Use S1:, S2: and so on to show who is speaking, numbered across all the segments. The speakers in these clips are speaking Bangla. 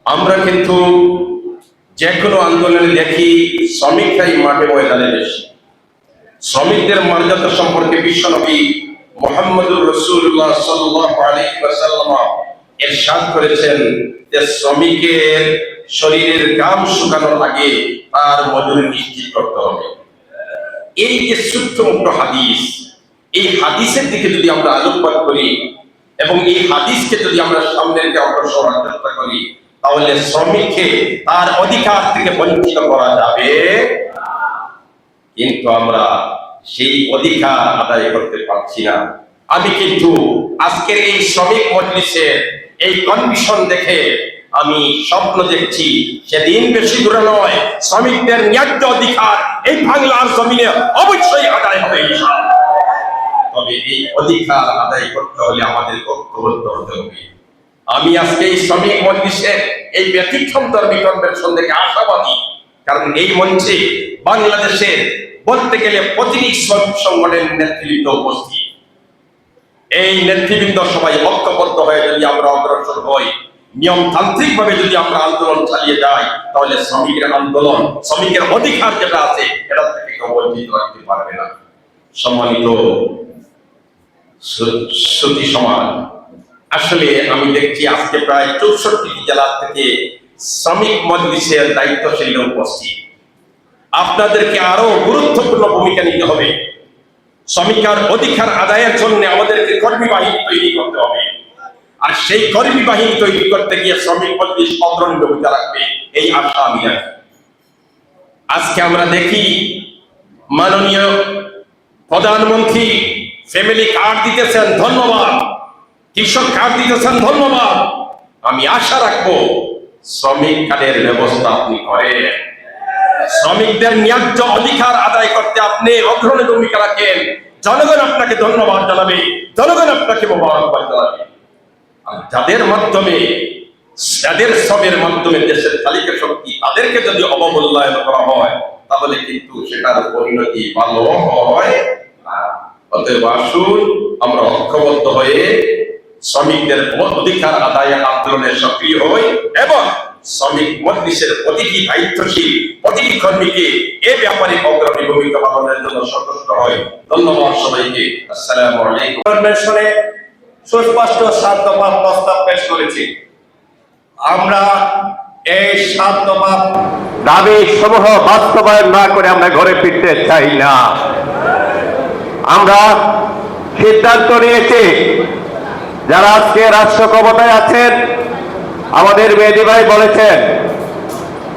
S1: আমরা কিন্তু যে কোনো আন্দোলনে দেখি শ্রমিকরাই মাঠে ময়দানে বেশি। শ্রমিকদের মর্যাদা সম্পর্কে বিশ্বনবী মুহাম্মদুর রাসূলুল্লাহ সাল্লাল্লাহু আলাইহি ওয়াসাল্লাম ইরশাদ করেছেন যে শ্রমিকের শরীরের ঘাম শুকানোর আগে তার মজুরি নিশ্চিত করতে হবে। এই যে সূত্রমুক্ত হাদিস, এই হাদিসের দিকে যদি আমরা আলোকপাত করি এবং এই হাদিসকে যদি আমরা সামনের দিকে অগ্রসর হওয়ার চেষ্টা করি, তাহলে শ্রমিককে তার অধিকার থেকে বঞ্চিত করা যাবে। কিন্তু আমরা সেই অধিকার আদায় করতে পারছি না। আমি কিন্তু আজকের এই শ্রমিক মজলিসের এই কন্ডিশন দেখে আমি স্বপ্ন দেখছি সেদিন বেশি দূরে নয়, শ্রমিকদের ন্যায্য অধিকার এই বাংলার জমিনে অবশ্যই আদায় হবে ইনশাআল্লাহ। তবে এই অধিকার আদায় করতে হলে আমাদের ঐক্যবদ্ধ হতে হবে। আমি আজকে এই শ্রমিক মজলিসের এই ব্যতিক্রমধর্মী কনভেনশন থেকে আশাবাদী, কারণ এই মঞ্চে বাংলাদেশের বলতে গেলে প্রতিটি শ্রমিক সংগঠনের নেতৃত্ব উপস্থিত। এই নেতৃবৃন্দ সবাই ঐক্যবদ্ধ হয়ে যদি আমরা অগ্রসর হই, নিয়মতান্ত্রিক ভাবে যদি আমরা আন্দোলন চালিয়ে যাই, তাহলে শ্রমিকের আন্দোলন, শ্রমিকের অধিকার যেটা আছে এটা থেকে কেউ বঞ্চিত রাখতে পারবে না। সম্মানিত শ্রুতি সমাজ, আসলে আমি দেখছি আজকে প্রায় 64 জেলা থেকে শ্রমিক মজলিসের দায়িত্বশীল উপস্থিত। আপনাদেরকে আরো গুরুত্বপূর্ণ ভূমিকা নিতে হবে। শ্রমিকের অধিকার আদায়ের জন্য আমাদেরকে কর্মী বাহিনী তৈরি করতে হবে, আর সেই কর্মী বাহিনী তৈরি করতে গিয়ে শ্রমিক মজলিস অগ্রণী ভূমিকা রাখবে, এই আশা আমি রাখি। আজকে আমরা দেখি মাননীয় প্রধানমন্ত্রী ফ্যামিলি কার্ড দিতেছেন, ধন্যবাদ। কৃষক কার্ড দিতেছেন, ধন্যবাদ। আমি আশা রাখবো শ্রমিক কার্ডের ব্যবস্থা আপনি করেন, শ্রমিকদের ন্যায্য অধিকার আদায় করতে আপনি অগ্রণী ভূমিকা রাখেন। জনগণ আপনাকে ধন্যবাদ জানাবে, জনগণ আপনাকে মোবারকবাদ জানাবে। আর যাদের মাধ্যমে, যাদের শ্রমের মাধ্যমে দেশের চালিকা শক্তি, তাদেরকে যদি অবমূল্যায়ন করা হয়, তাহলে কিন্তু সেটার পরিণতি ভালো হয় না। অতএব আসুন আমরা ঐক্যবদ্ধ হয়ে শ্রমিকদের অধিকার আদায় আন্দোলনে সক্রিয় হই এবং শ্রমিক মজলিসের প্রতিটি দায়িত্বশীল প্রতিটি কর্মীকে এ ব্যাপারে অগ্রণী ভূমিকা পালনের জন্য সচেষ্ট হয়। ধন্যবাদ সবাইকে। আসসালামু আলাইকুম। কনভেনশনে সুস্পষ্ট 7 দফা প্রস্তাব পেশ করেছি। আমরা এই 7 দফা দাবি সমূহ বাস্তবায়ন না করে আমরা ঘরে ফিরতে চাই না। আমরা সিদ্ধান্ত নিয়েছি যারা আজকে রাষ্ট্র ক্ষমতায় আছেন, আমাদের মেহেদী ভাই বলেছেন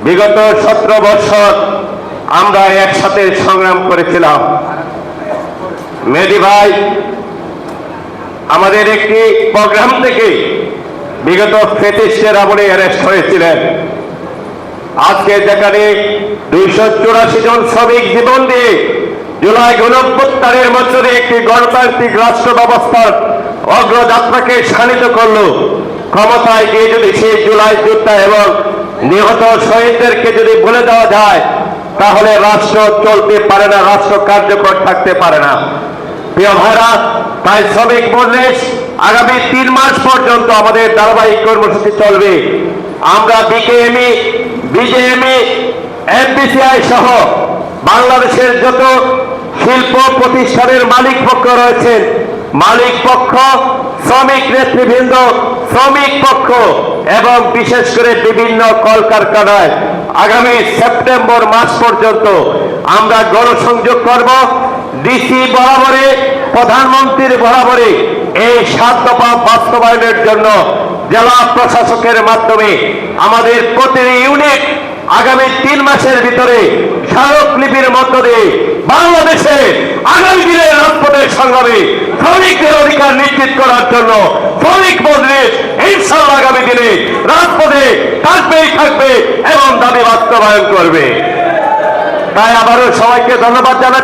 S1: বিগত 17 বছর আমরা একসাথে সংগ্রাম করেছিলাম। মেহেদী ভাই আমাদের একটি প্রোগ্রাম থেকে বিগত ফেসিস্টের আমলে অ্যারেস্ট হয়েছিলেন। আজকে যেখানে 284 জন শ্রমিক জীবন দিয়ে জুলাই গণঅভ্যুত্থানের মধ্যে একটি গণতান্ত্রিক রাষ্ট্র ব্যবস্থার অগ্রযাত্রাকে শানিত করলো, ক্ষমতায় গিয়ে যদি সেই জুলাই যোদ্ধা এবং নিহত শহীদদেরকে যদি বলে দেওয়া যায়, তাহলে রাষ্ট্র চলতে পারে না, রাষ্ট্র কার্যকর থাকতে পারে না। প্রিয় ভাইরা, তাই শ্রমিক মজলিস আগামী 3 মাস পর্যন্ত আমাদের ধারাবাহিক কর্মসূচি চলবে। আমরা বিকেএমই, বিজেএমই, এফবিসিআই সহ বাংলাদেশের যত শিল্প প্রতিষ্ঠানের মালিক পক্ষ রয়েছেন, মালিক পক্ষ, শ্রমিক নেতৃবৃন্দ, শ্রমিক পক্ষ এবং বিশেষ করে বিভিন্ন কলকারখানায় আগামী সেপ্টেম্বর মাস পর্যন্ত আমরা গণসংযোগ করব। ডিসি বরাবরে, প্রধানমন্ত্রীর বরাবরে এই 7 দফা বাস্তবায়নের জন্য জেলা প্রশাসকের মাধ্যমে আমাদের প্রতিটি ইউনিট আগামী 3 মাসের ভিতরে স্মারকলিপির মধ্য দিয়ে বাংলাদেশে আগামী দিনের রাজপথের সংগ্রামে শ্রমিকদের অধিকার নিশ্চিত করার জন্য শ্রমিক মজলিস ইনশাআল্লাহ আগামী দিনে রাজপথে থাকবে এবং দাবি বাস্তবায়ন করবে। তাই আবারও সবাইকে ধন্যবাদ জানাচ্ছি।